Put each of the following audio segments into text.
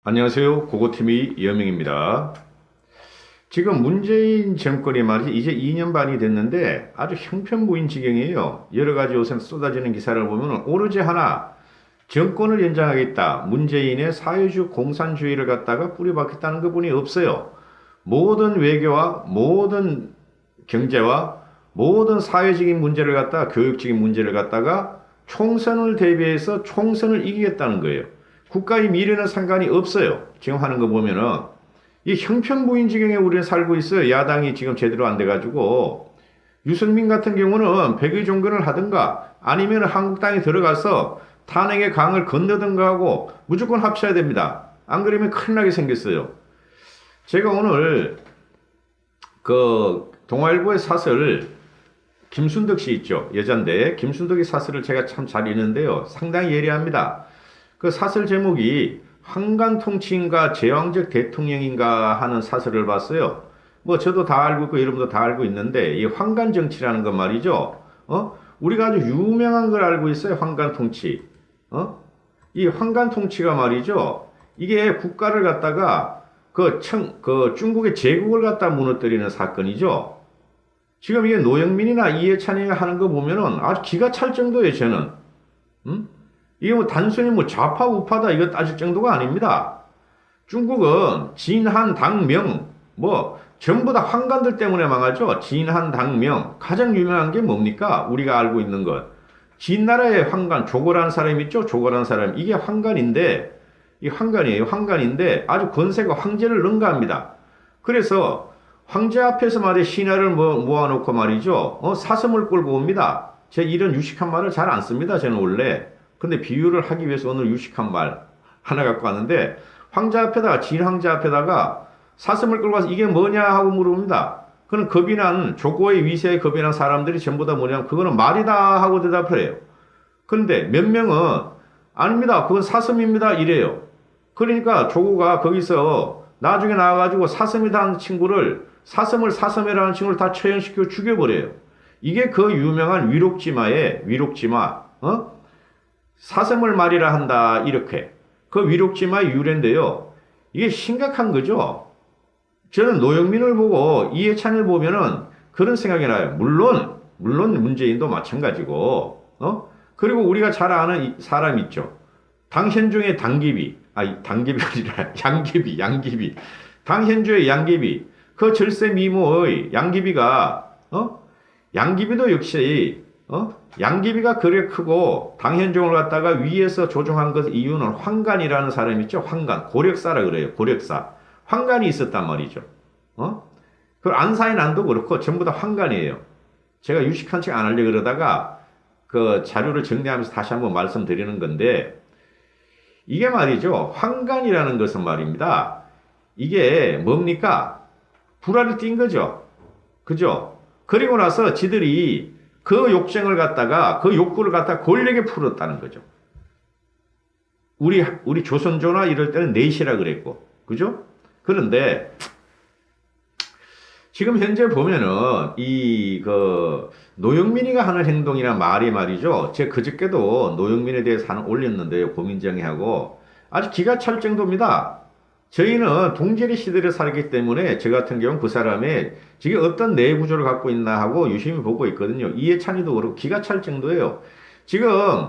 안녕하세요. 고고TV 이현명입니다. 지금 문재인 정권이 말이죠. 이제 2년 반이 됐는데 아주 형편부인 지경이에요. 여러 가지 요새 쏟아지는 기사를 보면 오로지 하나, 정권을 연장하겠다. 문재인의 사회주의 공산주의를 갖다가 뿌려박겠다는 것뿐이 없어요. 모든 외교와 모든 경제와 모든 사회적인 문제를 갖다가 교육적인 문제를 갖다가 총선을 대비해서 총선을 이기겠다는 거예요. 국가의 미래는 상관이 없어요. 지금 하는 거 보면은 이 형편부인 지경에 우리는 살고 있어요. 야당이 지금 제대로 안 돼가지고 유승민 같은 경우는 백의 종군을 하든가 아니면 한국당에 들어가서 탄핵의 강을 건너든가 하고 무조건 합쳐야 됩니다. 안 그러면 큰일 나게 생겼어요. 제가 오늘 그 동아일보의 사설 김순덕 씨 있죠. 여잔데 김순덕의 사설을 제가 참 잘 읽는데요. 상당히 예리합니다. 그 사설 제목이 황간 통치인가 제왕적 대통령인가 하는 사설을 봤어요. 뭐 저도 다 알고 있고 여러분도 다 알고 있는데 이 황간 정치라는 건 말이죠. 우리가 아주 유명한 걸 알고 있어요. 황간 통치. 이 황간 통치가 말이죠. 이게 국가를 갖다가 그 중국의 제국을 갖다 무너뜨리는 사건이죠. 지금 이게 노영민이나 이해찬이 하는 거 보면은 아주 기가 찰 정도예요, 저는. 이게 뭐 단순히 뭐 좌파 우파다 이거 따질 정도가 아닙니다. 중국은 진한 당명 뭐 전부 다 황간들 때문에 망하죠. 진한 당명 가장 유명한 게 뭡니까? 우리가 알고 있는 것. 진나라의 황간 조거란 사람 있죠. 조거란 사람 이게 황간인데 이 황간이에요. 황간인데 아주 권세가 황제를 능가합니다. 그래서 황제 앞에서 말이야 신하를 모아놓고 말이죠. 사슴을 끌고 옵니다. 제 이런 유식한 말을 잘 안 씁니다. 저는 원래. 근데 비유를 하기 위해서 오늘 유식한 말 하나 갖고 왔는데 황제 앞에다가 진황제 앞에다가 사슴을 끌고 와서 이게 뭐냐 하고 물어봅니다. 그는 겁이 난 조고의 위세에 겁이 난 사람들이 전부 다 뭐냐면 그거는 말이다 하고 대답을 해요. 그런데 몇 명은 아닙니다. 그건 사슴입니다. 이래요. 그러니까 조고가 거기서 나중에 나와가지고 사슴이라는 친구를 사슴을 사슴이라는 친구를 다 처형시키고 죽여버려요. 이게 그 유명한 위록지마의 위록지마 사슴을 말이라 한다 이렇게 그 위록지마의 유래인데요. 이게 심각한 거죠. 저는 노영민을 보고 이해찬을 보면은 그런 생각이 나요. 물론 문재인도 마찬가지고 그리고 우리가 잘 아는 사람 있죠. 당현종의 당기비 당기비가 아니라 양귀비 당현주의 양귀비 그 절세 미모의 양귀비가 양귀비도 역시 양귀비가 그래 크고 당현종을 갖다가 위에서 조종한 것 이유는 황간이라는 사람이 있죠. 황간 고력사라 그래요. 고력사 황간이 있었단 말이죠. 그 안사의 난도 그렇고 전부 다 황간이에요. 제가 유식한 척 안 하려고 그러다가 그 자료를 정리하면서 다시 한번 말씀드리는 건데 이게 말이죠. 황간이라는 것은 말입니다. 이게 뭡니까? 불화를 띈 거죠. 그죠? 그리고 나서 지들이 그 욕쟁을 갖다가 그 욕구를 갖다가 권력에 풀었다는 거죠. 우리 조선조나 이럴 때는 내시라 그랬고, 그죠? 그런데 지금 현재 보면은 노영민이가 하는 행동이나 말이 말이죠. 제가 그저께도 노영민에 대해서 하나 올렸는데요. 고민정의하고 아주 기가 찰 정도입니다. 저희는 동지리 시대를 살기 때문에 저 같은 경우는 그 사람의 지금 어떤 내 구조를 갖고 있나 하고 유심히 보고 있거든요. 이해찬이도 그렇고 기가 찰 정도예요. 지금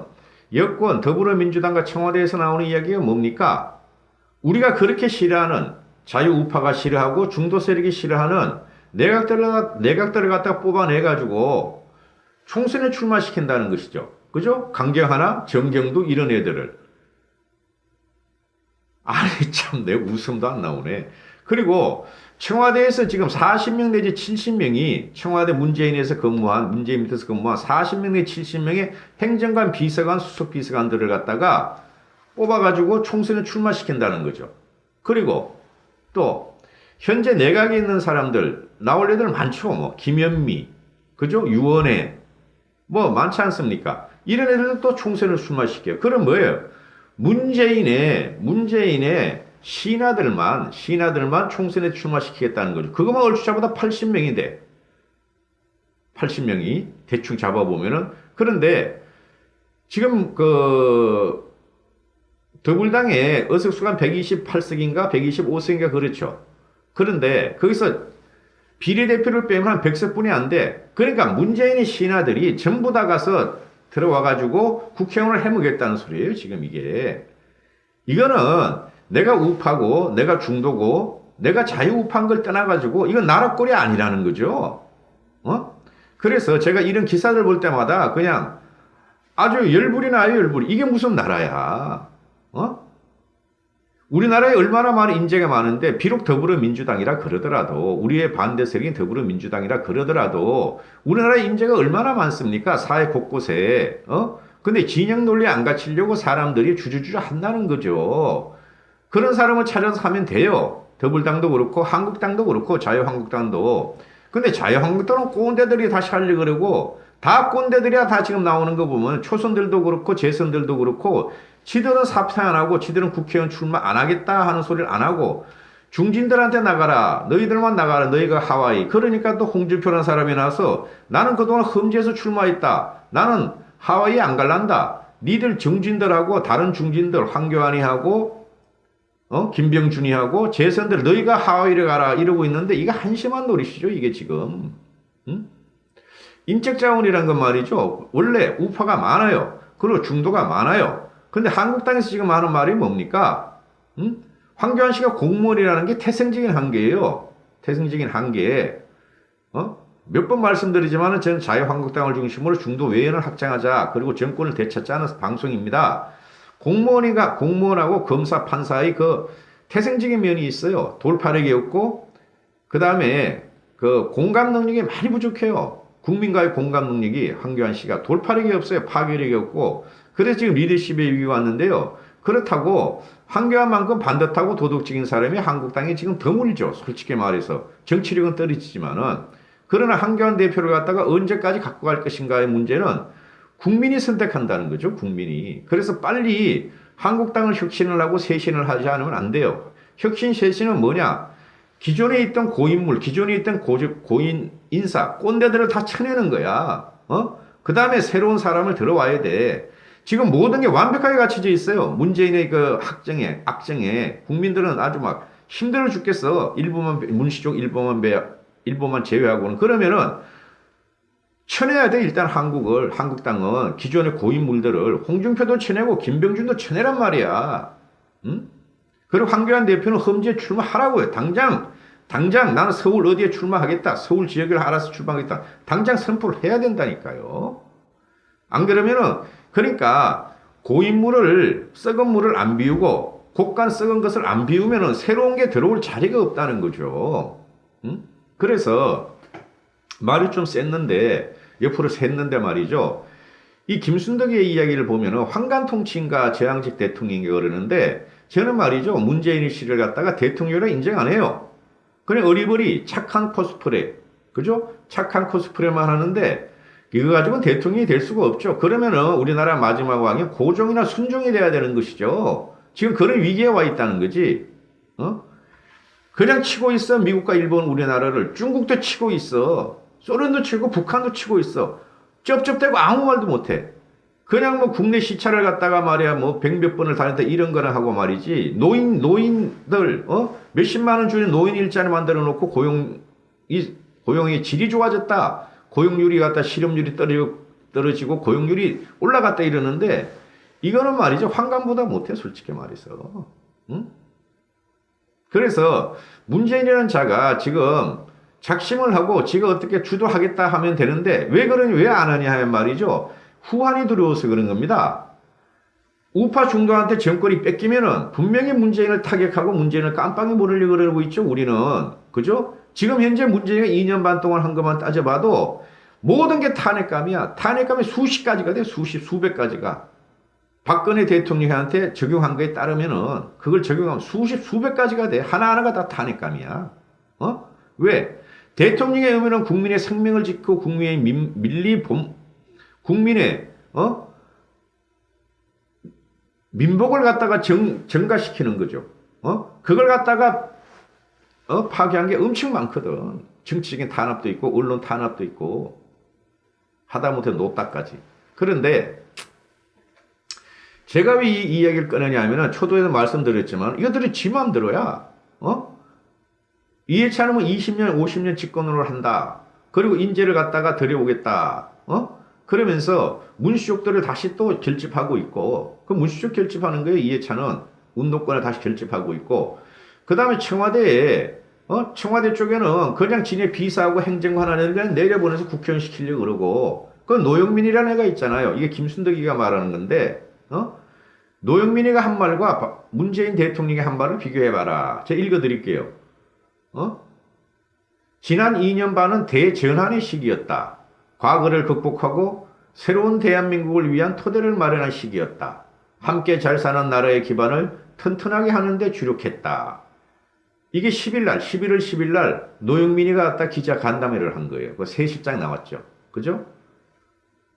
여권 더불어민주당과 청와대에서 나오는 이야기가 뭡니까? 우리가 그렇게 싫어하는 자유우파가 싫어하고 중도 세력이 싫어하는 내각들을 갖다 뽑아내가지고 총선에 출마시킨다는 것이죠. 그죠? 강경하나 정경도 이런 애들을. 아니 참 내 웃음도 안 나오네. 그리고 청와대에서 지금 40명 내지 70명이 청와대 문재인 밑에서 근무한 40명 내지 70명의 행정관, 비서관, 수석비서관들을 갖다가 뽑아가지고 총선에 출마시킨다는 거죠. 그리고 또 현재 내각에 있는 사람들 나올 애들 많죠. 뭐 김현미, 그죠? 유원회 뭐 많지 않습니까? 이런 애들은 또 총선을 출마시켜요. 그럼 뭐예요? 문재인의 신하들만 총선에 출마시키겠다는 거죠. 그것만 얼추 잡아다 80명인데 80명이 대충 잡아보면은 그런데 지금 더불당에 의석수가 128석인가 125석인가 그렇죠. 그런데 거기서 비례대표를 빼면 한 100석뿐이 안 돼. 그러니까 문재인의 신하들이 전부 다 가서 들어와가지고 국회의원을 해먹겠다는 소리예요. 지금 이게. 이거는 내가 우파고 내가 중도고 내가 자유우파인 걸 떠나가지고 이건 나라 꼴이 아니라는 거죠. 그래서 제가 이런 기사들 볼 때마다 그냥 아주 열불이 나요. 열불이. 이게 무슨 나라야. 우리나라에 얼마나 많은 인재가 많은데 비록 더불어민주당이라 그러더라도 우리의 반대 세력인 더불어민주당이라 그러더라도 우리나라에 인재가 얼마나 많습니까? 사회 곳곳에. 근데 진영 논리에 안 갇히려고 사람들이 주주주주 한다는 거죠. 그런 사람을 찾아서 하면 돼요. 더불당도 그렇고 한국당도 그렇고 자유한국당도. 근데 자유한국당은 꼰대들이 다시 하려고 그러고 다 꼰대들이야. 다 지금 나오는 거 보면 초선들도 그렇고 재선들도 그렇고 지들은 사퇴 안 하고 지들은 국회의원 출마 안 하겠다 하는 소리를 안 하고 중진들한테 나가라. 너희들만 나가라. 너희가 하와이. 그러니까 또 홍준표라는 사람이 나와서 나는 그동안 험지에서 출마했다. 나는 하와이에 안 갈란다. 니들 중진들하고 다른 중진들 황교안이하고 김병준이하고 재선들 너희가 하와이를 가라 이러고 있는데 이게 한심한 노릇이죠. 이게 지금. 인적자원이란 건 말이죠. 원래 우파가 많아요. 그리고 중도가 많아요. 근데 한국당에서 지금 하는 말이 뭡니까? 황교안 씨가 공무원이라는 게 태생적인 한계예요. 태생적인 한계. 몇 번 말씀드리지만 저는 자유한국당을 중심으로 중도 외연을 확장하자. 그리고 정권을 되찾자는 방송입니다. 공무원하고 검사, 판사의 그 태생적인 면이 있어요. 돌파력이 없고, 그 다음에 그 공감 능력이 많이 부족해요. 국민과의 공감 능력이 황교안 씨가 돌파력이 없어요. 파괴력이 없고. 그래서 지금 리더십의 위기가 왔는데요. 그렇다고 황교안만큼 반듯하고 도덕적인 사람이 한국당에 지금 드물죠. 솔직히 말해서. 정치력은 떨어지지만은. 그러나 황교안 대표를 갖다가 언제까지 갖고 갈 것인가의 문제는 국민이 선택한다는 거죠. 국민이. 그래서 빨리 한국당을 혁신을 하고 쇄신을 하지 않으면 안 돼요. 혁신, 쇄신은 뭐냐? 기존에 있던 고인물, 기존에 있던 고인 인사, 꼰대들을 다 쳐내는 거야. 그 다음에 새로운 사람을 들어와야 돼. 지금 모든 게 완벽하게 갖춰져 있어요. 문재인의 그 악정에 국민들은 아주 막 힘들어 죽겠어. 문시족 일부만 제외하고는. 그러면은 쳐내야 돼. 일단 한국당은 기존의 고인물들을 홍준표도 쳐내고 김병준도 쳐내란 말이야. 그리고 황교안 대표는 험지에 출마하라고요. 당장 나는 서울 어디에 출마하겠다. 서울 지역을 알아서 출마하겠다. 당장 선포를 해야 된다니까요. 안 그러면은 그러니까 고인물을 썩은 물을 안 비우고 곡간 썩은 것을 안 비우면은 새로운 게 들어올 자리가 없다는 거죠. 그래서 말이 좀 셌는데 옆으로 샜는데 말이죠. 이 김순덕의 이야기를 보면은 황간 통치인가 제왕적 대통령이 그러는데 저는 말이죠. 문재인 씨를 갖다가 대통령이라 인정 안 해요. 그냥 어리버리 착한 코스프레. 그죠? 착한 코스프레만 하는데 이거 가지고는 대통령이 될 수가 없죠. 그러면은 우리나라 마지막 왕이 고종이나 순종이 돼야 되는 것이죠. 지금 그런 위기에 와 있다는 거지. 그냥 치고 있어. 미국과 일본, 우리나라를. 중국도 치고 있어. 소련도 치고 북한도 치고 있어. 쩝쩝대고 아무 말도 못해. 그냥 뭐 국내 시차를 갖다가 말이야 뭐 100몇 번을 다녔다 이런 거나 하고 말이지. 노인들 몇십만 원 주는 노인 일자리 만들어 놓고 고용의 질이 좋아졌다. 고용률이 갖다 실업률이 떨어지고 고용률이 올라갔다 이러는데 이거는 말이죠. 황간보다 못해 솔직히 말해서. 그래서 문재인이라는 자가 지금 작심을 하고 지가 어떻게 주도하겠다 하면 되는데 왜 안 하냐 하면 말이죠. 후환이 들어와서 그런 겁니다. 우파 중도한테 정권이 뺏기면은 분명히 문재인을 타격하고 문재인을 깜빵에 몰으려고 그러고 있죠. 우리는. 그죠? 지금 현재 문재인이 2년 반 동안 한 것만 따져봐도 모든 게 탄핵감이야. 탄핵감이 수십 가지가 돼. 수백 가지가. 박근혜 대통령한테 적용한 거에 따르면은 그걸 적용하면 수백 가지가 돼. 하나하나가 다 탄핵감이야. 왜? 대통령의 의무는 국민의 생명을 지키고 국민의 국민의 민복을 갖다가 증가시키는 거죠. 그걸 갖다가 파괴한 게 엄청 많거든. 정치적인 탄압도 있고 언론 탄압도 있고 하다못해 노따까지. 그런데 제가 왜 이 이야기를 꺼내냐 하면은 초도에도 말씀드렸지만 이것들이 지 맘대로야. 어? 이해찬은 뭐 20년, 50년 집권을 한다. 그리고 인재를 갖다가 들여오겠다. 그러면서 문수족들을 다시 또 결집하고 있고, 그 문수족 결집하는 거에 이해찬은 운동권을 다시 결집하고 있고, 그 다음에 청와대에, 청와대 쪽에는 그냥 지네 비서하고 행정관을 그냥 내려보내서 국회의원 시키려고 그러고, 그 노영민이라는 애가 있잖아요. 이게 김순덕이가 말하는 건데, 노영민이가 한 말과 문재인 대통령의 한 말을 비교해봐라. 제가 읽어드릴게요. 지난 2년 반은 대전환의 시기였다. 과거를 극복하고 새로운 대한민국을 위한 토대를 마련한 시기였다. 함께 잘 사는 나라의 기반을 튼튼하게 하는 데 주력했다. 이게 11월 10일 노영민이가 갖다 기자 간담회를 한 거예요. 그 새 실장 나왔죠. 그죠?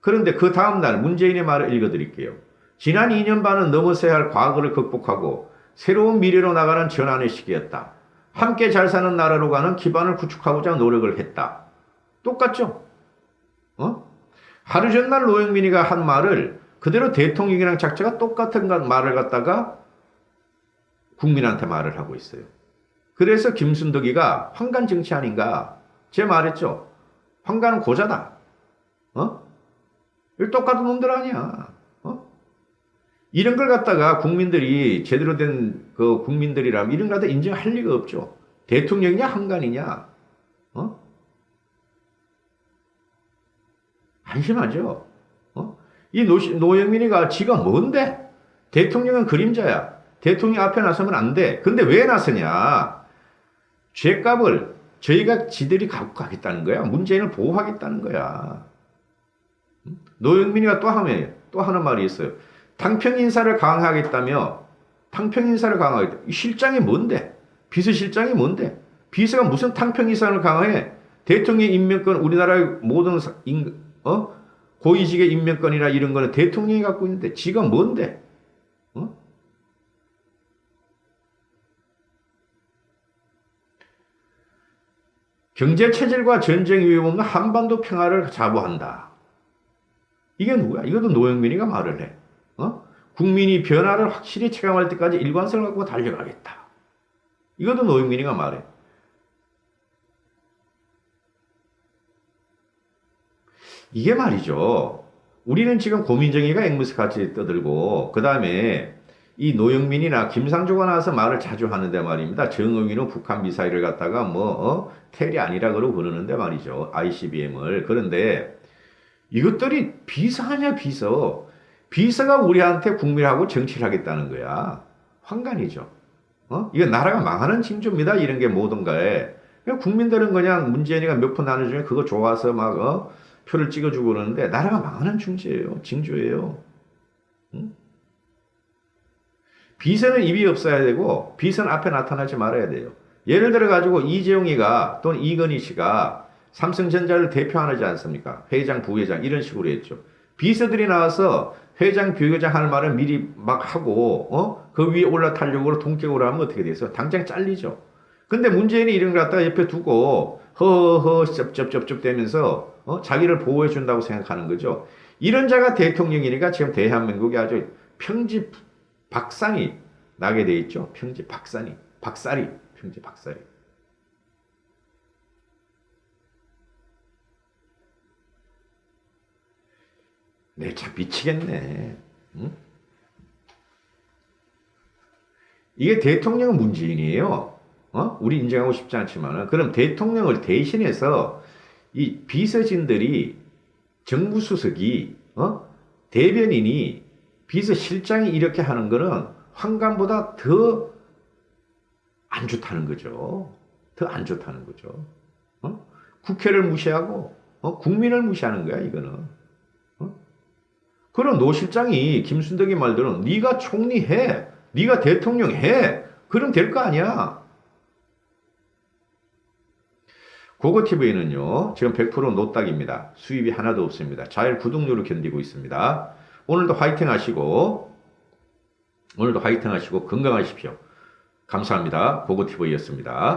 그런데 그 다음날 문재인의 말을 읽어드릴게요. 지난 2년 반은 넘어서야 할 과거를 극복하고 새로운 미래로 나가는 전환의 시기였다. 함께 잘 사는 나라로 가는 기반을 구축하고자 노력을 했다. 똑같죠? 하루 전날 노영민이가 한 말을 그대로 대통령이랑 작자가 똑같은 말을 갖다가 국민한테 말을 하고 있어요. 그래서 김순덕이가 황간 정치 아닌가? 제가 말했죠. 황간은 고자다. 똑같은 놈들 아니야. 이런 걸 갖다가 국민들이 제대로 된 그 국민들이라면 이런 걸 갖다 인정할 리가 없죠. 대통령이냐 한간이냐. 안심하죠. 이 노영민이가 지가 뭔데? 대통령은 그림자야. 대통령 앞에 나서면 안 돼. 근데 왜 나서냐? 죗값을 저희가 지들이 갖고 가겠다는 거야. 문재인을 보호하겠다는 거야. 노영민이가 또 하는 말이 있어요. 당평 인사를 강화하겠다며, 당평 인사를 강화하겠다. 이 실장이 뭔데? 비서실장이 뭔데? 비서가 무슨 당평 인사를 강화해? 대통령 임명권, 우리나라의 모든 고위직의 임명권이나 이런 거는 대통령이 갖고 있는데, 지가 뭔데? 경제체질과 전쟁 위험 없는 한반도 평화를 자부한다. 이게 누구야? 이것도 노영민이가 말을 해. 국민이 변화를 확실히 체감할 때까지 일관성을 갖고 달려가겠다. 이것도 노영민이가 말해. 이게 말이죠. 우리는 지금 고민정의가 앵무새 같이 떠들고, 그 다음에 이 노영민이나 김상조가 나와서 말을 자주 하는데 말입니다. 정의위는 북한 미사일을 갖다가 텔이 아니라 그러고 그러는데 말이죠. ICBM을. 그런데 이것들이 비서하냐 비서. 비서가 우리한테 국민하고 정치를 하겠다는 거야. 황간이죠. 이거 나라가 망하는 징조입니다. 이런 게 뭐든가에. 국민들은 그냥 문재인이가 몇 푼 나눠주면 그거 좋아서 막 표를 찍어주고 그러는데 나라가 망하는 징조예요. 응? 비서는 입이 없어야 되고 비서는 앞에 나타나지 말아야 돼요. 예를 들어 가지고 이재용이가 또는 이건희 씨가 삼성전자를 대표하지 않습니까? 회장, 부회장 이런 식으로 했죠. 비서들이 나와서 회장, 부회장 하는 말을 미리 막 하고 그 위에 올라타려고 동격으로 하면 어떻게 돼서 당장 잘리죠. 근데 문재인이 이런 걸 갖다가 옆에 두고 허허 쩝쩝쩝쩝 대면서 자기를 보호해 준다고 생각하는 거죠. 이런 자가 대통령이니까 지금 대한민국이 아주 평지 박산이 나게 돼 있죠. 평지 박산이 평지 박살이. 네, 참 미치겠네. 응? 이게 대통령은 문재인이에요. 우리 인정하고 싶지 않지만은. 그럼 대통령을 대신해서 이 비서진들이 정무수석이, 대변인이, 비서실장이 이렇게 하는 거는 황간보다 더 안 좋다는 거죠. 더 안 좋다는 거죠. 국회를 무시하고, 국민을 무시하는 거야, 이거는. 그럼 노 실장이 김순덕이 말대로 네가 총리 해. 네가 대통령 해. 그럼 될 거 아니야. 고고TV는요. 지금 100% 노딱입니다. 수입이 하나도 없습니다. 잘 구독료로 견디고 있습니다. 오늘도 화이팅 하시고 건강하십시오. 감사합니다. 고고TV였습니다.